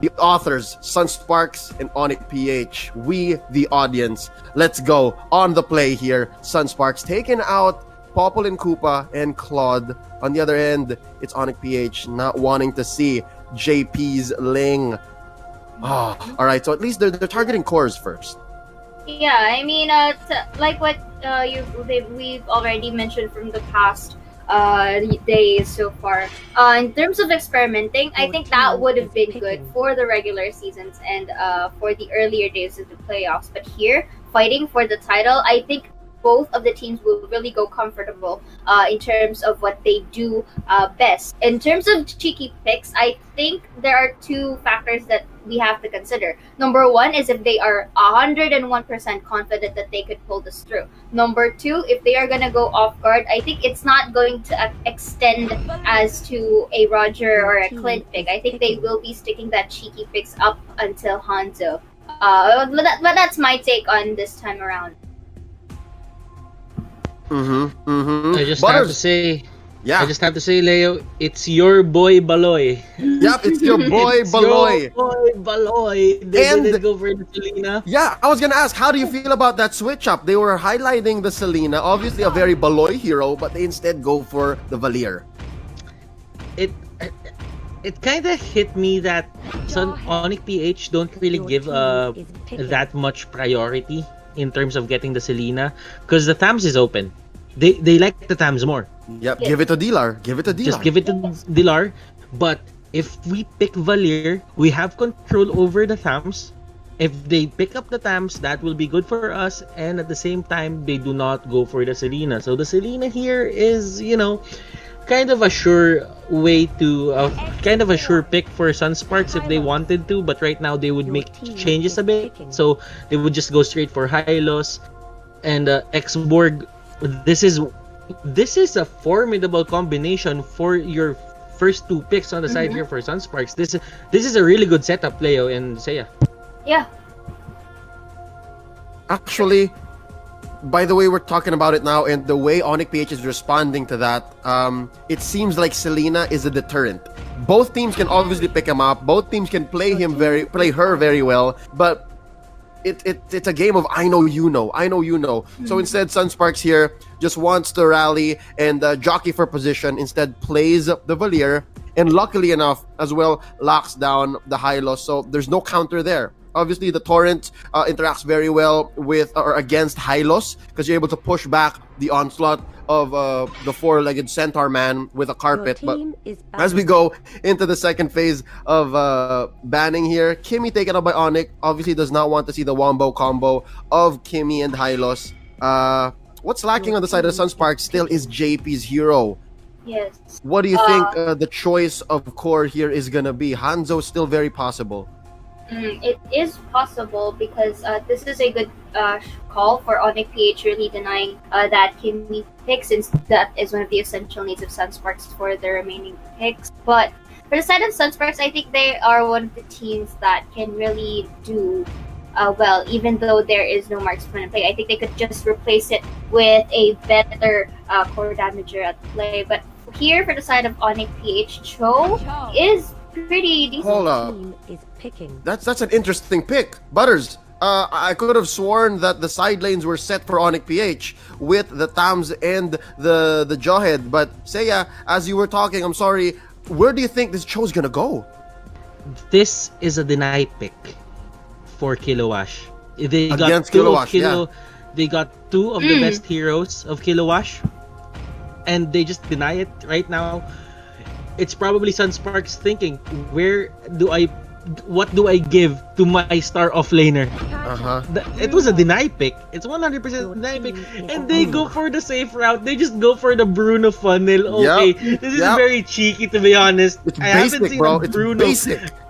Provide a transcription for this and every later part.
the authors, SUNSPARKS and ONIC PH. We, the audience, let's go on the play here. SUNSPARKS taking out Popple and Koopa and Claude. On the other end, it's ONIC PH not wanting to see JP's Ling. Oh, all right, so at least they're targeting cores first. Yeah, I mean, like what we've already mentioned from the past days so far. In terms of experimenting, I think that would have been good for the regular seasons and for the earlier days of the playoffs. But here, fighting for the title, I think both of the teams will really go comfortable in terms of what they do best. In terms of cheeky picks, I think there are two factors that we have to consider. Number one is if they are 101% confident that they could pull this through. Number two, if they are going to go off guard, I think it's not going to extend as to a Roger or a Clint pick. I think they will be sticking that cheeky picks up until Hanzo. But that's my take on this time around. I just have to say, Leo, it's your boy Baloy. Yep, it's your boy Baloy. Your boy Baloy. They didn't go for the Selena. Yeah, I was gonna ask, how do you feel about that switch up? They were highlighting the Selena, obviously a very Baloy hero, but they instead go for the Valier. It kind of hit me that ONIC PH don't really give that much priority in terms of getting the Selena, because the Thams is open. They like the Thams more. Yep, give it to Dilar. Just give it to Dilar. But if we pick Valier, we have control over the Thams. If they pick up the Thams, that will be good for us. And at the same time, they do not go for the Selena. So the Selena here is, kind of a sure way to, kind of a sure pick for SUNSPARKS if they wanted to. But right now, they would make changes a bit. So they would just go straight for Hylos and X-Borg. This is a formidable combination for your first two picks on the side here for SUNSPARKS. This is a really good setup, Leo and Seiya. Yeah. Actually, by the way we're talking about it now and the way ONIC PH is responding to that, it seems like Selena is a deterrent. Both teams can obviously pick him up. Both teams can play her very well, but it's a game of I know you know. So instead, SUNSPARKS here just wants to rally and jockey for position. Instead, plays the Valier, and luckily enough, as well, locks down the Hylos. So there's no counter there. Obviously, the Torrent interacts very well with or against Hylos because you're able to push back the onslaught of the four-legged centaur man with a carpet. But as we go into the second phase of banning here, Kimmy taken up by ONIC obviously does not want to see the wombo combo of Kimmy and Hylos. What's lacking on the side of SUNSPARKS still is JP's hero. Yes. What do you think the choice of core here is gonna be? Hanzo still very possible. It is possible because this is a good call for ONIC PH really denying that Kimmy pick, since that is one of the essential needs of SUNSPARKS for the remaining picks. But for the side of SUNSPARKS, I think they are one of the teams that can really do well, even though there is no marksman in play. I think they could just replace it with a better core damager at play. But here, for the side of ONIC PH, Cho is pretty decent. Hold up. That's an interesting pick. Butters, I could have sworn that the side lanes were set for ONIC PH with the Thams and the Jawhead. But Seiya, as you were talking, I'm sorry, where do you think this Cho's gonna go? This is a deny pick for Kilowash. They Against Kilowash, yeah. They got two of the best heroes of Kilowash, and they just deny it right now. It's probably SUNSPARKS thinking, what do I give to my star offlaner? It was a deny pick. It's 100% deny pick, and they go for the safe route. They just go for the Bruno funnel. Okay, this is very cheeky, to be honest. I haven't seen a Bruno.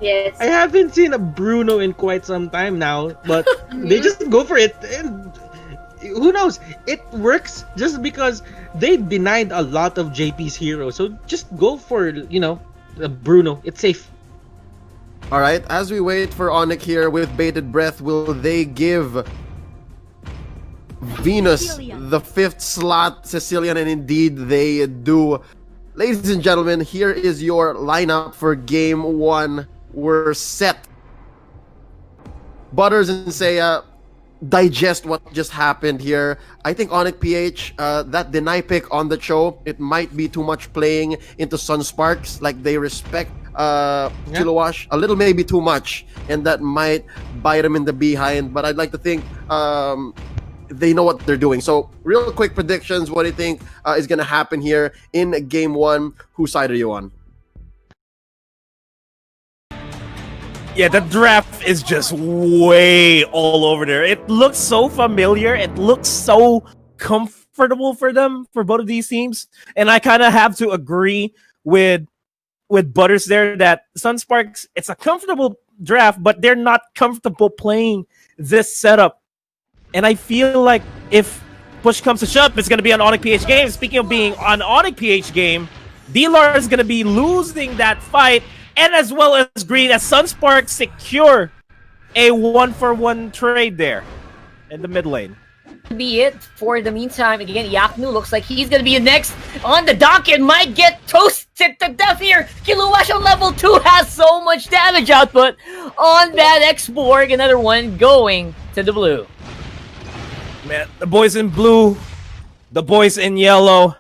Yes. I haven't seen a Bruno in quite some time now, but they just go for it, and who knows? It works just because they denied a lot of JP's heroes. So just go for, Bruno. It's safe. All right, as we wait for ONIC here with bated breath, will they give Venus the 5th slot Sicilian? And indeed they do. Ladies and gentlemen, here is your lineup for game 1. were set. Butters and Seiya digest what just happened here. I think ONIC PH, that deny pick on the show, it might be too much playing into SUNSPARKS. Like, they respect Kilowash a little, maybe too much, and that might bite them in the behind. But I'd like to think they know what they're doing. So, real quick predictions. What do you think is going to happen here in Game 1? Whose side are you on? Yeah, the draft is just way all over there. It looks so familiar. It looks so comfortable for them, for both of these teams. And I kind of have to agree with Butters there that SUNSPARKS, it's a comfortable draft, but they're not comfortable playing this setup. And I feel like if push comes to shove, it's going to be an ONIC PH game. Speaking of being an ONIC PH game, D-Lar is going to be losing that fight. And as well as Green, as SUNSPARKS secure a 1-for-1 trade there in the mid lane. Be it for the meantime. Again, Yaknu looks like he's gonna be next on the docket. Might get toasted to death here. Kilowash on level 2 has so much damage output on that X-Borg. Another one going to the blue. Man, the boys in blue, the boys in yellow.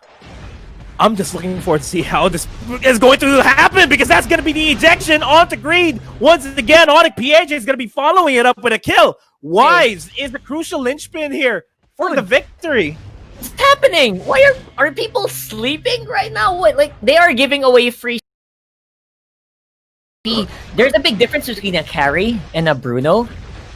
I'm just looking forward to see how this is going to happen, because that's going to be the ejection onto Greed. Once again, ONIC PH is going to be following it up with a kill. Wise is the crucial linchpin here for the victory. What's happening? Why are people sleeping right now? What, like, they are giving away free. There's a big difference between a carry and a Bruno.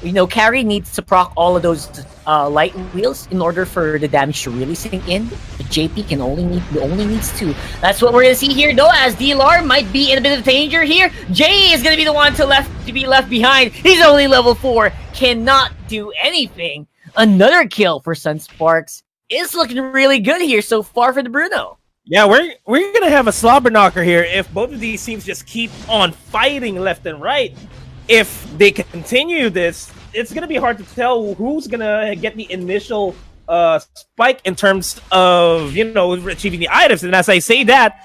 You know, carry needs to proc all of those light wheels in order for the damage to really sink in. But JP only needs 2. That's what we're gonna see here, though, as D-Lar might be in a bit of danger here. Jay is gonna be the one to be left behind. He's only level 4, cannot do anything. Another kill for SUNSPARKS. Is looking really good here so far for the Bruno. Yeah, we're gonna have a slobber knocker here if both of these teams just keep on fighting left and right. If they continue this, it's going to be hard to tell who's going to get the initial spike in terms of, you know, achieving the items. And as I say that,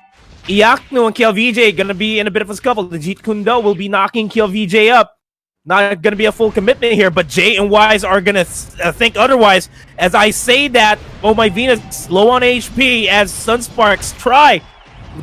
Iakno and KLVJ going to be in a bit of a scuffle. The Jeet Kundo will be knocking KLVJ up. Not going to be a full commitment here, but Jay and Wise are going to think otherwise. As I say that, oh my Venus, low on HP as SUNSPARKS try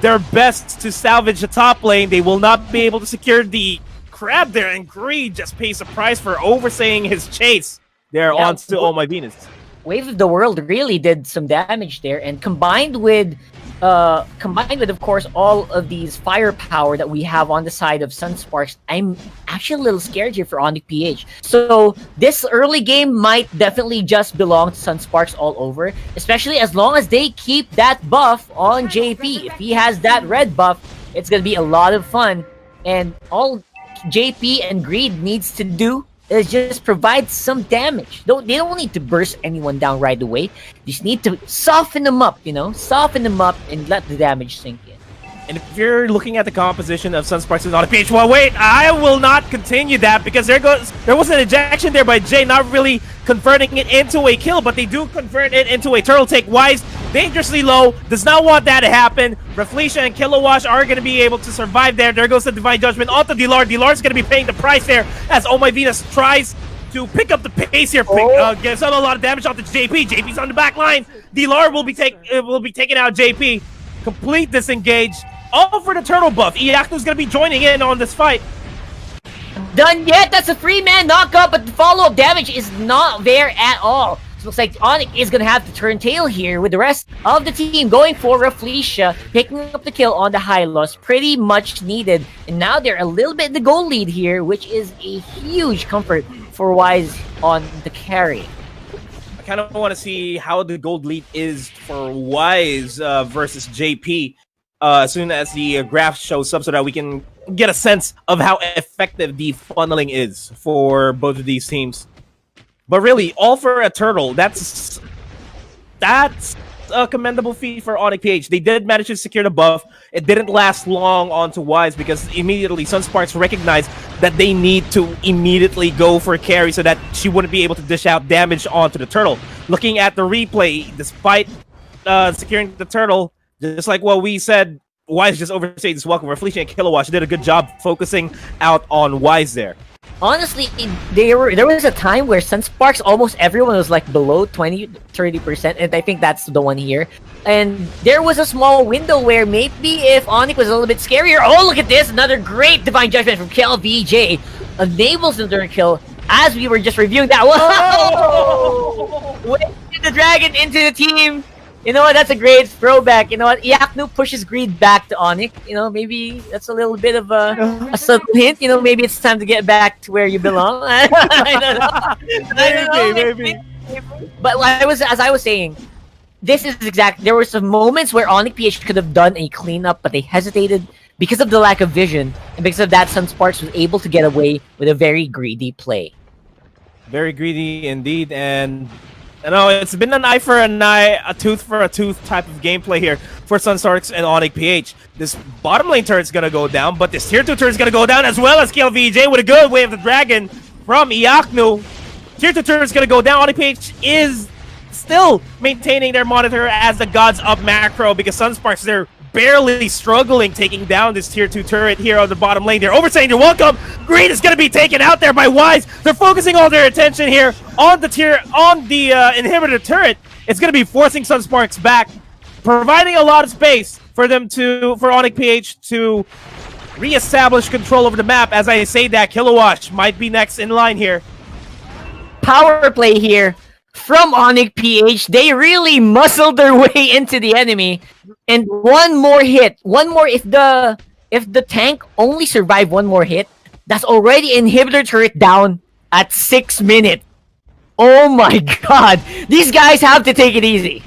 their best to salvage the top lane. They will not be able to secure the crab there, and Greed just pays a price for overstaying his chase there onto Oh My Venus. Wave of the World really did some damage there, and combined with of course all of these firepower that we have on the side of SUNSPARKS, I'm actually a little scared here for ONIC PH. So this early game might definitely just belong to SUNSPARKS all over, especially as long as they keep that buff on JP. If he has that red buff, it's gonna be a lot of fun, and all JP and Greed needs to do is just provide some damage. They don't need to burst anyone down right away. They just need to soften them up, you know? Soften them up and let the damage sink in. And if you're looking at the composition of SUNSPARKS and ONIC PH, well, wait, I will not continue that, because there was an ejection there by Jay, not really converting it into a kill, but they do convert it into a turtle take. Wise, dangerously low, does not want that to happen. Reflecia and Kilowash are going to be able to survive there. There goes the Divine Judgment onto D-Lar. D-Lar's going to be paying the price there as Oh My Venus tries to pick up the pace here. Gives out a lot of damage onto JP. JP's on the back line. D-Lar will be taking out JP. Complete disengage. All for the turtle buff. Iaknu's going to be joining in on this fight. Done yet? That's a 3-man knockup, but the follow-up damage is not there at all. So it looks like ONIC is going to have to turn tail here, with the rest of the team going for Reflecia, picking up the kill on the high loss. Pretty much needed. And now they're a little bit in the goal lead here, which is a huge comfort for Wise on the carry. I kind of want to see how the gold lead is for Wise versus JP. As soon as the graph shows up, so that we can get a sense of how effective the funneling is for both of these teams. But really, all for a turtle. That's a commendable feat for ONIC PH. They did manage to secure the buff. It didn't last long onto Wise, because immediately SUNSPARKS recognized that they need to immediately go for a carry so that she wouldn't be able to dish out damage onto the turtle. Looking at the replay, despite securing the turtle, just like what we said Wise just overstayed his welcome. Felicia and Kilowatt did a good job focusing out on Wise there. Honestly, there was a time where SUNSPARKS, almost everyone was like below 20-30%, and I think that's the one here. And there was a small window where maybe if ONIC was a little bit scarier. Oh, look at this! Another great Divine Judgment from KLVJ. Enables the third kill as we were just reviewing that. Whoa! Wait, the dragon into the team. You know what? That's a great throwback. You know what? Yaknu pushes Greed back to ONIC. You know, maybe that's a little bit of a subtle hint. You know, maybe it's time to get back to where you belong. I don't know. Maybe. But as I was saying, this is exact. There were some moments where ONIC PH could have done a cleanup, but they hesitated because of the lack of vision, and because of that, SUNSPARKS was able to get away with a very greedy play. Very greedy indeed, and you know, it's been an eye for an eye, a tooth for a tooth type of gameplay here for SUNSPARKS and ONIC PH. This bottom lane turret's gonna go down, but this tier 2 turret's gonna go down as well as KLVJ with a good wave of the dragon from Iaknu. Tier 2 turret's gonna go down. ONIC PH is still maintaining their monitor as the gods up macro because SUNSPARKS, they're barely struggling taking down this tier 2 turret here on the bottom lane. They're overstaying their welcome. Green is going to be taken out there by Wise. They're focusing all their attention here on the inhibitor turret. It's going to be forcing SUNSPARKS back, providing a lot of space for ONIC PH to reestablish control over the map. As I say that, Kilowatt might be next in line here. Power play here from ONIC PH. They really muscled their way into the enemy, and one more hit, if the tank only survived one more hit, that's already inhibitor turret down at 6 minutes. Oh my god, these guys have to take it easy.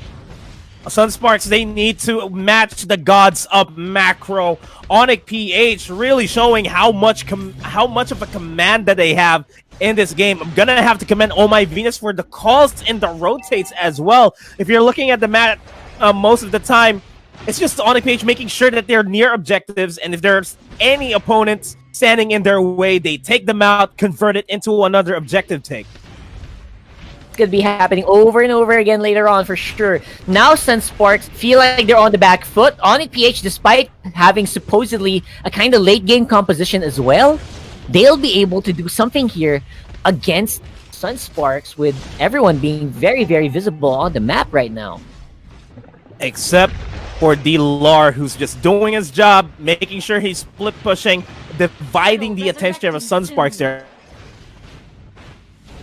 SUNSPARKS, they need to match the gods up macro. ONIC PH really showing how much of a command that they have in this game. I'm gonna have to commend Oh My Venus for the calls and the rotates as well. If you're looking at the map most of the time, it's just ONIC PH making sure that they're near objectives, and if there's any opponents standing in their way, they take them out, convert it into another objective take. It's gonna be happening over and over again later on for sure. Now SUNSPARKS feel like they're on the back foot. ONIC PH, despite having supposedly a kind of late game composition as well, they'll be able to do something here against SUNSPARKS with everyone being very, very visible on the map right now. Except for D-Lar, who's just doing his job, making sure he's split pushing, dividing the attention of SUNSPARKS there.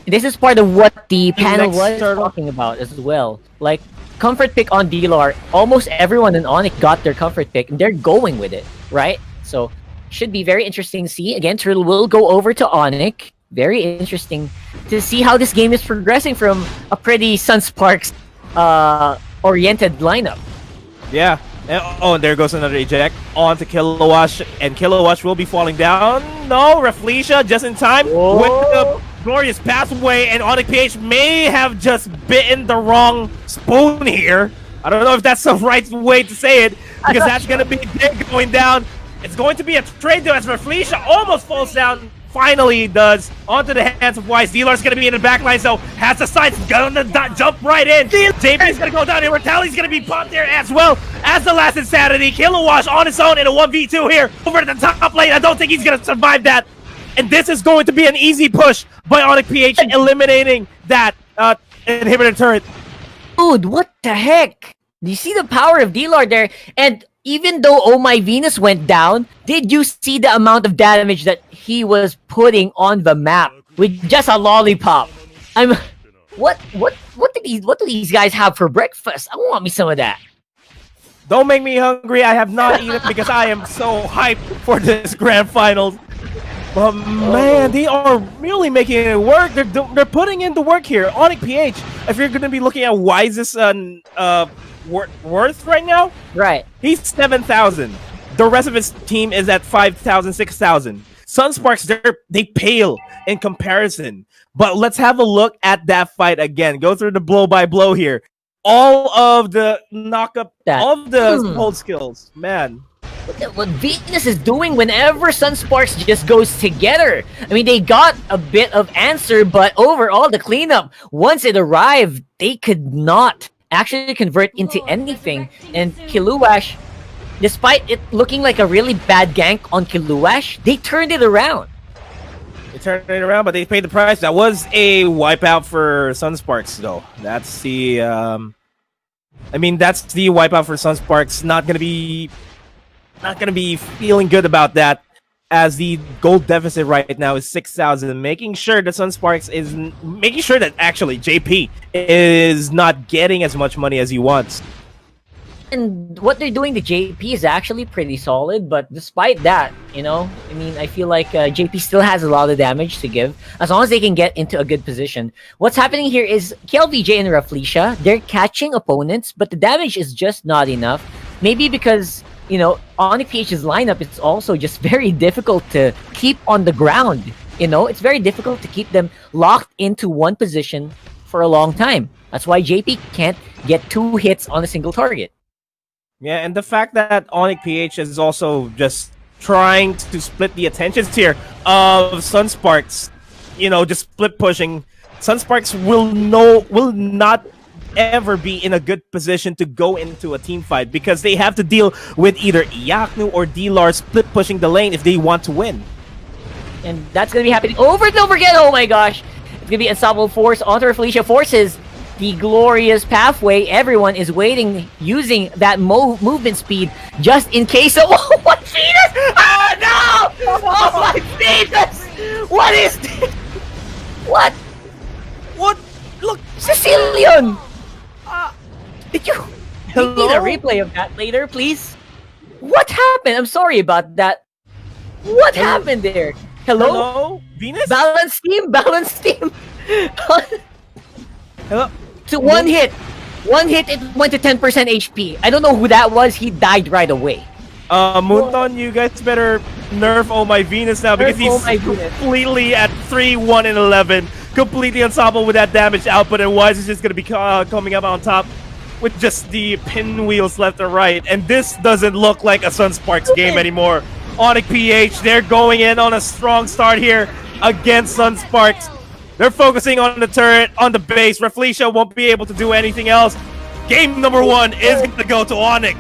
This is part of what the panel was talking about as well. Like, comfort pick on D-Lar. Almost everyone in ONIC got their comfort pick, and they're going with it, right? So, should be very interesting to see. Again, Turtle will go over to ONIC. Very interesting to see how this game is progressing from a pretty SUNSPARKS oriented lineup. Yeah. And there goes another eject on to Kilowatt, and Kilowatt will be falling down. No, Reflecia just in time with the glorious pathway, and ONIC PH may have just bitten the wrong spoon here. I don't know if that's the right way to say it, because that's going to be going down. It's going to be a trade though as Reflecia almost falls down. Finally does. Onto the hands of Wise. D-Lar's going to be in the back line, so has the sights. Gonna jump right in. JP's going to go down. Immortality's going to be popped there as well as the last Insanity. Kilowatt on his own in a 1v2 here over to the top lane. I don't think he's going to survive that. And this is going to be an easy push by ONIC PH, eliminating that inhibitor turret. Dude, what the heck? Do you see the power of D-Lar there? And even though Oh My Venus went down, did you see the amount of damage that he was putting on the map with just a lollipop? What do these guys have for breakfast? I want me some of that. Don't make me hungry. I have not eaten because I am so hyped for this grand finals. But man, they are really making it work. They're putting in the work here. ONIC PH, if you're going to be looking at Wise's worth right now, right? He's 7,000. The rest of his team is at 5,000, 6,000. SUNSPARKS, they pale in comparison. But let's have a look at that fight again. Go through the blow by blow here. All of the knockup, all of the hold skills, man. What Venus is doing whenever SUNSPARKS just goes together. I mean, they got a bit of answer, but overall, the cleanup, once it arrived, they could not actually convert into anything. And Kilowatt Despite it looking like a really bad gank on Kiluash, they turned it around. They turned it around, but they paid the price. That was a wipeout for SUNSPARKS, though. That's the, that's the wipeout for SUNSPARKS. Not gonna be feeling good about that, as the gold deficit right now is 6,000. Making sure that actually JP is not getting as much money as he wants. And what they're doing to JP is actually pretty solid, but despite that, I feel like JP still has a lot of damage to give, as long as they can get into a good position. What's happening here is KLVJ and Raflesia, they're catching opponents, but the damage is just not enough. Maybe because, ONIC PH's lineup is also just very difficult to keep on the ground. It's very difficult to keep them locked into one position for a long time. That's why JP can't get 2 hits on a single target. Yeah, and the fact that ONIC PH is also just trying to split the attentions here of SUNSPARKS, just split pushing. SUNSPARKS will not ever be in a good position to go into a team fight, because they have to deal with either Iaknu or D-Lar split pushing the lane if they want to win. And that's going to be happening over and over again. Oh my gosh. It's going to be Unstoppable Force onto Felicia. Forces the glorious pathway. Everyone is waiting, using that movement speed just in case of... Oh, my Venus! Oh, no! Oh, my Venus! What is this? What? What? Look! Sicilian! Did you... Hello? We need a replay of that later, please. What happened? I'm sorry about that. What happened there? Hello? Hello? Venus? Balance team? Balance team? Hello? So one hit, it went to 10% HP. I don't know who that was. He died right away. Moonton, you guys better nerf Oh My Venus now, because he's completely at 3-1 and 11, completely unstoppable with that damage output, and Wise is just going to be coming up on top with just the pinwheels left and right. And this doesn't look like a SUNSPARKS game anymore. ONIC PH, they're going in on a strong start here against SUNSPARKS. They're focusing on the turret, on the base. Raflesia won't be able to do anything else. Game number 1 is going to go to ONIC.